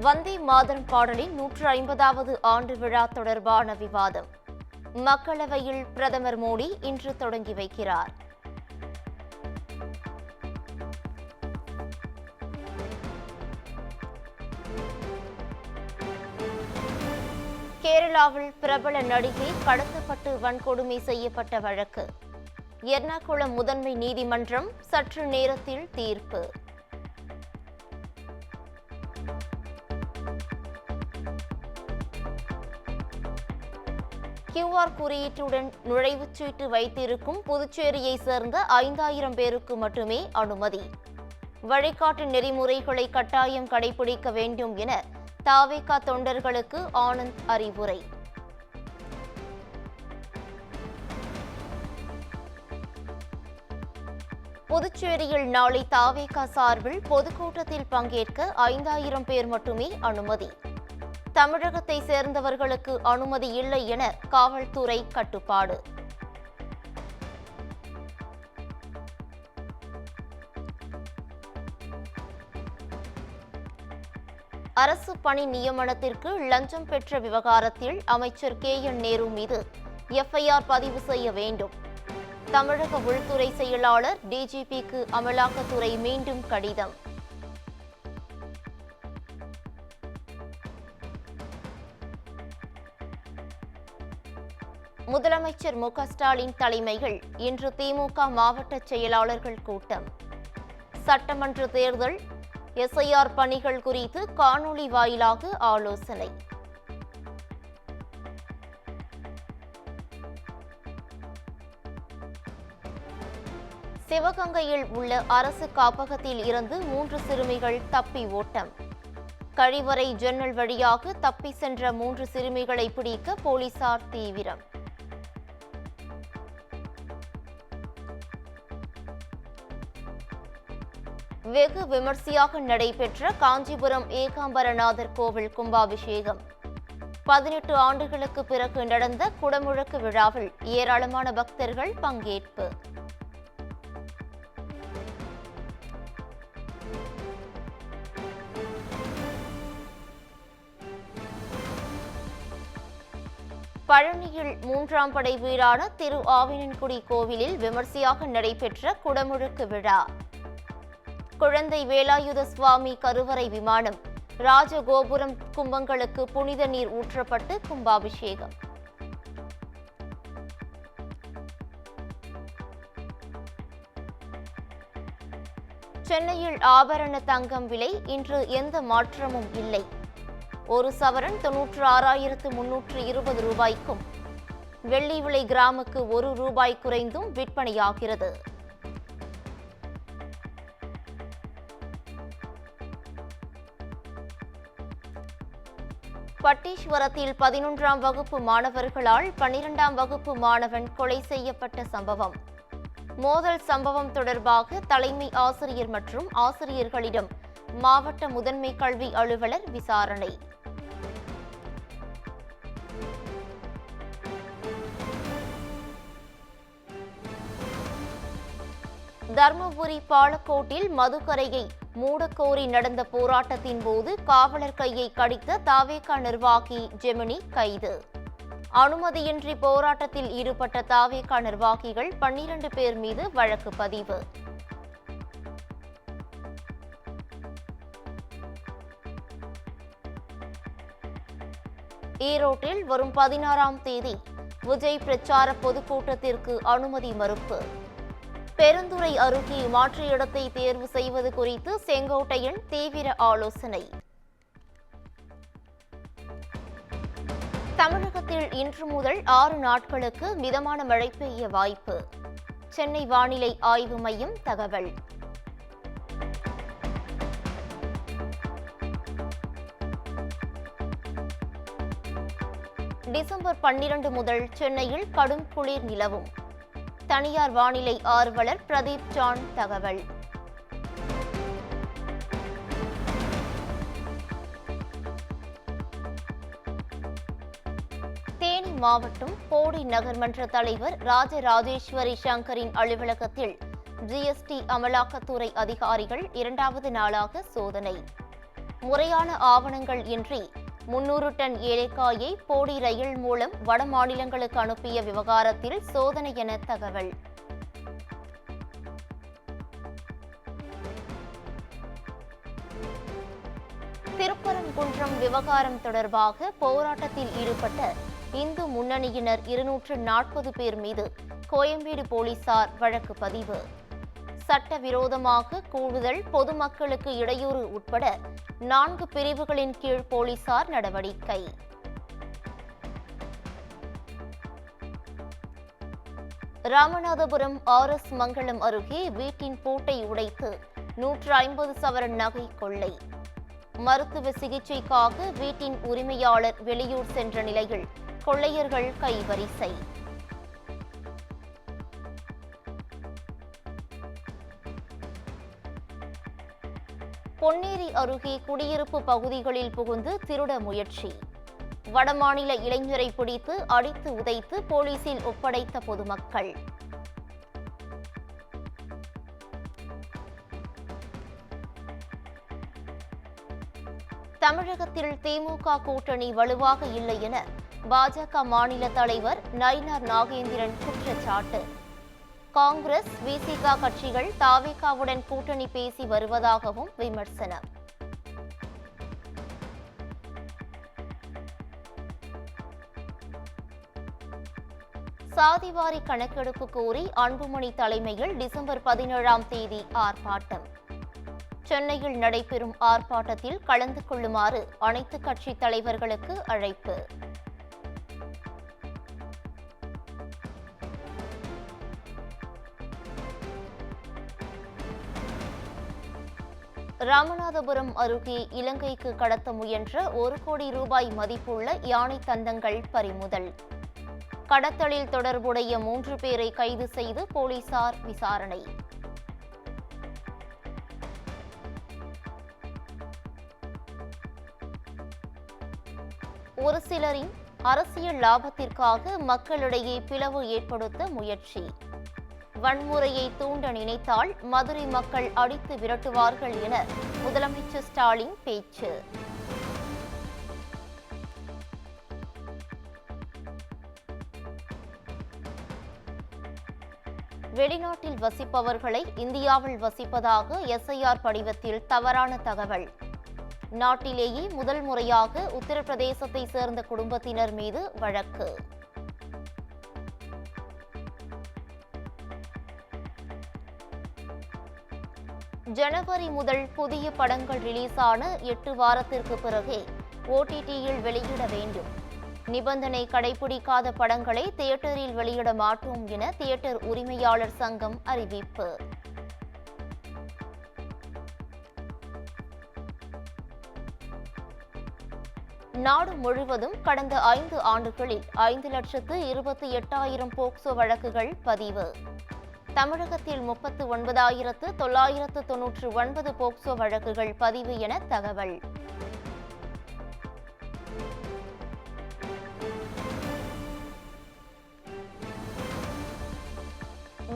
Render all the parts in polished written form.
வந்தே மாதரம் பாடலின் 150வது ஆண்டு விழா தொடர்பான விவாதம் மக்களவையில் பிரதமர் மோடி இன்று தொடங்கி வைக்கிறார். கேரளாவில் பிரபல நடிகை கடத்தப்பட்டு வன்கொடுமை செய்யப்பட்ட வழக்கு எர்ணாகுளம் முதன்மை நீதிமன்றம் சற்று நேரத்தில் தீர்ப்பு. QR குறியீட்டுடன் நுழைவுச்சீட்டு வைத்திருக்கும் புதுச்சேரியை சேர்ந்த 5000 பேருக்கு மட்டுமே அனுமதி. வழிகாட்டு நெறிமுறைகளை கட்டாயம் கடைபிடிக்க வேண்டும் என தாவேகா தொண்டர்களுக்கு ஆனந்த் அறிவுரை. புதுச்சேரியில் நாளை தாவேகா சார்பில் பொதுக்கூட்டத்தில் பங்கேற்க 5000 பேர் மட்டுமே அனுமதி. தமிழகத்தை சேர்ந்தவர்களுக்கு அனுமதி இல்லை என காவல்துறை கட்டுப்பாடு. அரசு பணி நியமனத்திற்கு லஞ்சம் பெற்ற விவகாரத்தில் அமைச்சர் KN நேரு மீது FIR பதிவு செய்ய வேண்டும். தமிழக உள்துறை செயலாளர் DGPக்கு அமலாக்கத்துறை மீண்டும் கடிதம். முதலமைச்சர் மு க ஸ்டாலின் தலைமையில் இன்று திமுக மாவட்ட செயலாளர்கள் கூட்டம். சட்டமன்ற தேர்தல் SIR பணிகள் குறித்து காணொலி வாயிலாக ஆலோசனை. சிவகங்கையில் உள்ள அரசு காப்பகத்தில் இருந்து 3 சிறுமிகள் தப்பி ஓட்டம். கழிவறை ஜன்னல் வழியாக தப்பி சென்ற 3 சிறுமிகளை பிடிக்க போலீசார் தீவிரம். வெகு விமர்சையாக நடைபெற்ற காஞ்சிபுரம் ஏகாம்பரநாதர் கோவில் கும்பாபிஷேகம். 18 ஆண்டுகளுக்கு பிறகு நடந்த குடமுழக்கு விழாவில் ஏராளமான பக்தர்கள் பங்கேற்பு. பழனியில் 3ஆம் படை வீடான திரு ஆவினன்குடி கோவிலில் விமர்சையாக நடைபெற்ற குடமுழுக்கு விழா. குழந்தை வேலாயுத சுவாமி கருவறை விமானம், ராஜகோபுரம் கும்பங்களுக்கு புனித நீர் ஊற்றப்பட்டு கும்பாபிஷேகம். சென்னையில் ஆபரண தங்கம் விலை இன்று எந்த மாற்றமும் இல்லை. 1 சவரன் 96,320 ரூபாய்க்கும், வெள்ளி விலை கிராமுக்கு ₹1 குறைந்தும் விற்பனையாகிறது. பட்டீஸ்வரத்தில் 11ஆம் வகுப்பு மாணவர்களால் 12ஆம் வகுப்பு மாணவன் கொலை செய்யப்பட்ட சம்பவம். மோதல் சம்பவம் தொடர்பாக தலைமை ஆசிரியர் மற்றும் ஆசிரியர்களிடம் மாவட்ட முதன்மை கல்வி அலுவலர் விசாரணை. தர்மபுரி பாலக்கோட்டில் மதுக்கரையை மூடக்கோரி நடந்த போராட்டத்தின் போது காவலர் கையை கடித்த தாவேகா நிர்வாகி ஜெமினி கைது. அனுமதியின்றி போராட்டத்தில் ஈடுபட்ட தாவேகா நிர்வாகிகள் 12 பேர் மீது வழக்கு பதிவு. ஈரோட்டில் வரும் 16ஆம் தேதி விஜய் பிரச்சார பொதுக்கூட்டத்திற்கு அனுமதி மறுப்பு. பெருந்துறை அருகே மாற்று இடத்தை தேர்வு செய்வது குறித்து செங்கோட்டையன் தீவிர ஆலோசனை. தமிழகத்தில் இன்று முதல் 6 நாட்களுக்கு மிதமான மழை பெய்ய வாய்ப்பு. சென்னை வானிலை ஆய்வு மையம் தகவல். டிசம்பர் 12 முதல் சென்னையில் கடும் குளிர் நிலவும். தனியார் வானிலை ஆர்வலர் பிரதீப் ஜான் தகவல். தேனி மாவட்டம் போடி நகர்மன்ற தலைவர் ராஜராஜேஸ்வரி சங்கரின் அலுவலகத்தில் GST அமலாக்கத்துறை அதிகாரிகள் 2வது நாளாக சோதனை. முறையான ஆவணங்கள் இன்றி 300 டன் ஏலக்காயை போடி ரயில் மூலம் வட மாநிலங்களுக்கு அனுப்பிய விவகாரத்தில் சோதனை என தகவல். திருப்பரங்குன்றம் விவகாரம் தொடர்பாக போராட்டத்தில் ஈடுபட்ட இந்து முன்னணியினர் 240 பேர் மீது கோயம்பேடு போலீசார் வழக்கு பதிவு. சட்டவிரோதமாக கூடுதல், பொதுமக்களுக்கு இடையூறு உட்பட 4 பிரிவுகளின் கீழ் போலீசார் நடவடிக்கை. ராமநாதபுரம் RS மங்கலம் அருகே வீட்டின் பூட்டை உடைத்து 150 சவரன் நகை கொள்ளை. மருத்துவ சிகிச்சைக்காக வீட்டின் உரிமையாளர் வெளியூர் சென்ற நிலையில் கொள்ளையர்கள் கைவரிசை. பொன்னேரி அருகே குடியிருப்பு பகுதிகளில் புகுந்து திருட முயற்சி. வடமாநில இளைஞரை பிடித்து அடித்து உதைத்து போலீசில் ஒப்படைத்த பொதுமக்கள். தமிழகத்தில் திமுக கூட்டணி வலுவாக இல்லை என பாஜக மாநில தலைவர் நயினார் நாகேந்திரன் குற்றச்சாட்டு. காங்கிரஸ், விசிக கட்சிகள் தாவேகாவுடன் கூட்டணி பேசி வருவதாகவும் விமர்சனம். சாதிவாரி கணக்கெடுப்பு கோரி அன்புமணி தலைமையில் டிசம்பர் 17ஆம் தேதி ஆர்ப்பாட்டம். சென்னையில் நடைபெறும் ஆர்ப்பாட்டத்தில் கலந்து கொள்ளுமாறு அனைத்து கட்சி தலைவர்களுக்கு அழைப்பு. ராமநாதபுரம் அருகே இலங்கைக்கு கடத்த முயன்ற 1 கோடி ரூபாய் மதிப்புள்ள யானை தந்தங்கள் பறிமுதல். கடத்தலில் தொடர்புடைய 3 பேரை கைது செய்து போலீசார் விசாரணை. ஒரு சிலரின் அரசியல் லாபத்திற்காக மக்களிடையே பிளவு ஏற்படுத்த முயற்சி. வன்முறையை தூண்ட நினைத்தால் மதுரை மக்கள் அடித்து விரட்டுவார்கள் என முதலமைச்சர் ஸ்டாலின் பேச்சு. வெளிநாட்டில் வசிப்பவர்களை இந்தியாவில் வசிப்பதாக SIR படிவத்தில் தவறான தகவல். நாட்டிலேயே முதல் முறையாக உத்தரப்பிரதேசத்தை சேர்ந்த குடும்பத்தினர் மீது வழக்கு. ஜனவரி முதல் புதிய படங்கள் ரிலீஸான 8 வாரத்திற்கு பிறகே OTTயில் வெளியிட வேண்டும். நிபந்தனை கடைபிடிக்காத படங்களை தியேட்டரில் வெளியிட மாட்டோம் என தியேட்டர் உரிமையாளர் சங்கம் அறிவிப்பு. நாடு முழுவதும் கடந்த 5 ஆண்டுகளில் 5,28,000 போக்சோ வழக்குகள் பதிவு. தமிழகத்தில் 39,999 போக்சோ வழக்குகள் பதிவு என தகவல்.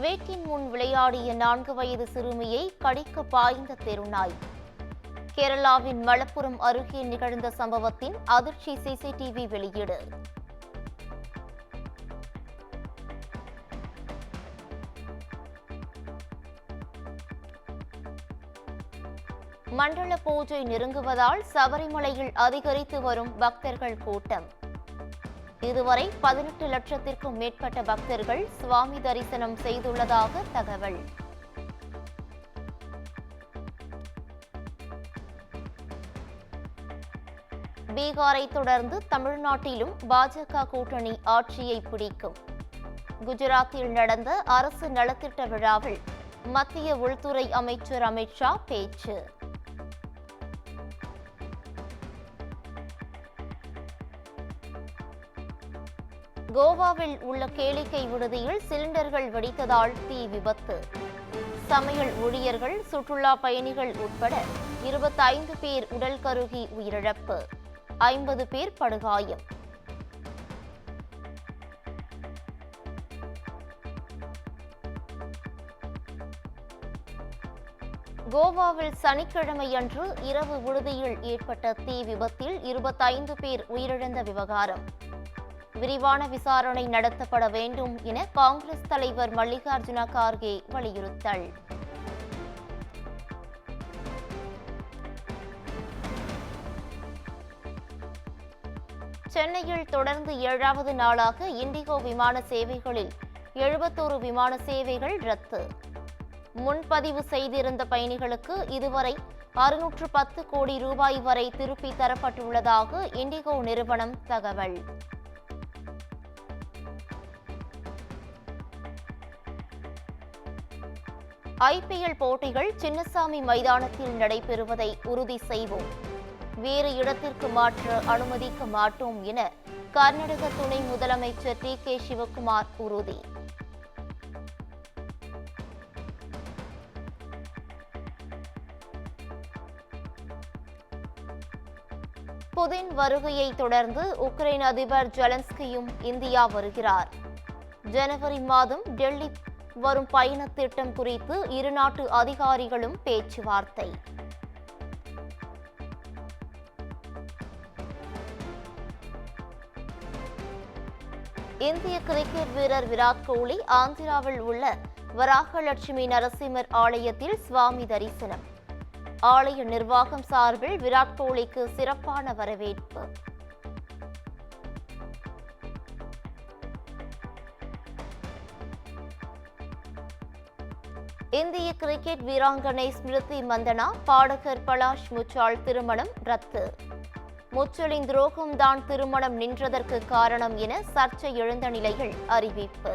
வீட்டின் முன் விளையாடிய 4 வயது சிறுமியை கடிக்க பாய்ந்த தெருநாய். கேரளாவின் மலப்புரம் அருகே நிகழ்ந்த சம்பவத்தின் அதிர்ச்சி CCTV வெளியீடு. மண்டல பூஜை நெருங்குவதால் சபரிமலையில் அதிகரித்து வரும் பக்தர்கள் கூட்டம். இதுவரை 18 லட்சத்திற்கும் மேற்பட்ட பக்தர்கள் சுவாமி தரிசனம் செய்துள்ளதாக தகவல். பீகாரை தொடர்ந்து தமிழ்நாட்டிலும் பாஜக கூட்டணி ஆட்சியை பிடிக்கும். குஜராத்தில் நடந்த அரசு நலத்திட்ட விழாவில் மத்திய உள்துறை அமைச்சர் அமித் ஷா பேச்சு. கோவாவில் உள்ள கேளிக்கை விடுதியில் சிலிண்டர்கள் வெடித்ததால் தீ விபத்து. சமையல் ஊழியர்கள், சுற்றுலா பயணிகள் உட்பட 25 பேர் உடல் கருகி உயிரிழப்பு, 50 பேர் படுகாயம். கோவாவில் சனிக்கிழமையன்று இரவு விடுதியில் ஏற்பட்ட தீ விபத்தில் 25 பேர் உயிரிழந்த விவகாரம் விரிவான விசாரணை நடத்தப்பட வேண்டும் என காங்கிரஸ் தலைவர் மல்லிகார்ஜுன கார்கே வலியுறுத்தல். சென்னையில் தொடர்ந்து 7வது நாளாக இண்டிகோ விமான சேவைகளில் 71 விமான சேவைகள் ரத்து. முன்பதிவு செய்திருந்த பயணிகளுக்கு இதுவரை 610 கோடி ரூபாய் வரை திருப்பி தரப்பட்டுள்ளதாக இண்டிகோ நிறுவனம் தகவல். ஐபிஎல் போட்டிகள் சின்னசாமி மைதானத்தில் நடைபெறுவதை உறுதி செய்வோம், வேறு இடத்திற்கு மாற்ற அனுமதிக்க மாட்டோம் என கர்நாடக துணை முதலமைச்சர் டி.கே. சிவக்குமார் உறுதி. புதின் வருகையை தொடர்ந்து உக்ரைன் அதிபர் ஜெலன்ஸ்கியும் இந்தியா வருகிறார். ஜனவரி மாதம் டெல்லி வரும் பயண திட்டம் குறித்து இரு நாட்டு அதிகாரிகளும் பேச்சுவார்த்தை. இந்திய கிரிக்கெட் வீரர் விராட் கோலி ஆந்திராவில் உள்ள வராகலட்சுமி நரசிம்மர் ஆலயத்தில் சுவாமி தரிசனம். ஆலய நிர்வாகம் சார்பில் விராட் கோலிக்கு சிறப்பான வரவேற்பு. இந்திய கிரிக்கெட் வீராங்கனை ஸ்மிருதி மந்தனா பாடகர் பலாஷ் முச்சால் திருமணம் ரத்து. முச்சலின் துரோகம்தான் திருமணம் நின்றதற்கு காரணம் என சர்ச்சை எழுந்த நிலையில் அறிவிப்பு.